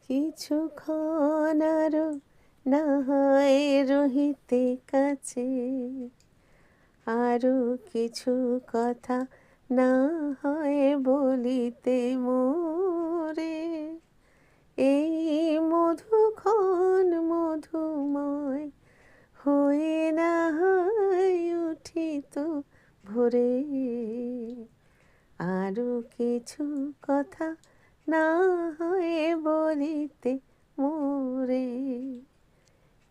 কিছুক্ষণ আরো না হয় রহিতে কাছে, আরো কিছু কথা না হয় বলিতে মোরে। এই মধুক্ষণ মধুময় হয়ে না হয় উঠিত ভোরে, আরো কিছু কথা না হয় বলিতে মোরে।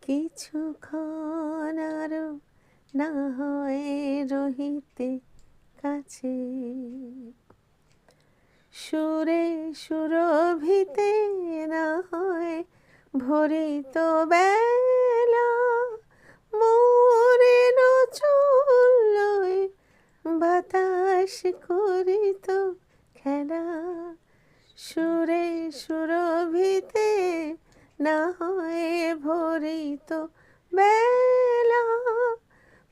কিছুক্ষণ আরো না হয় রহিতে কাছে, সুরে সুরভিতে না হয় ভরিত বেলা, মোরের চুল লয়ে বাতাস করিত খেলা। সুরে সুরভিতে না হয় ভরিত বেলা,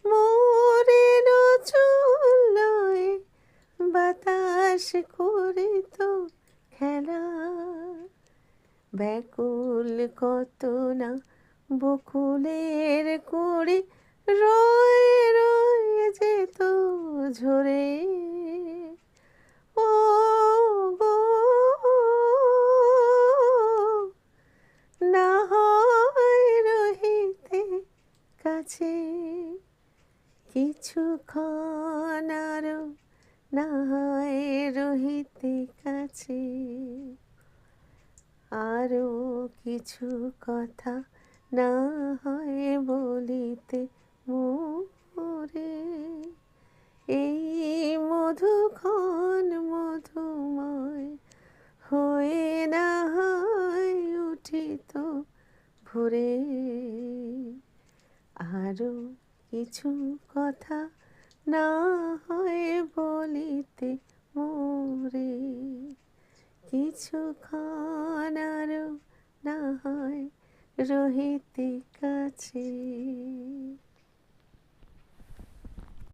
মোরের চুল লয়ে বাতাস করিত খেলা। ব্যাকুল কত না বকুলের কুড়ি রয়ে রয়ে যেত ঝরে। ও গো না হয় রহিতে কাছে, কিছুক্ষণ আরো না হয় রহিতে কাছে, আরো কিছু কথা না হয় বলিতে মোরে। এই মধুক্ষণ মধুময় হয়ে না হয় উঠিত ভোরে, আরো কিছু কথা না হয় বলিতে মোরে। কিছুক্ষণ আরো না হয় রহিতে কাছে।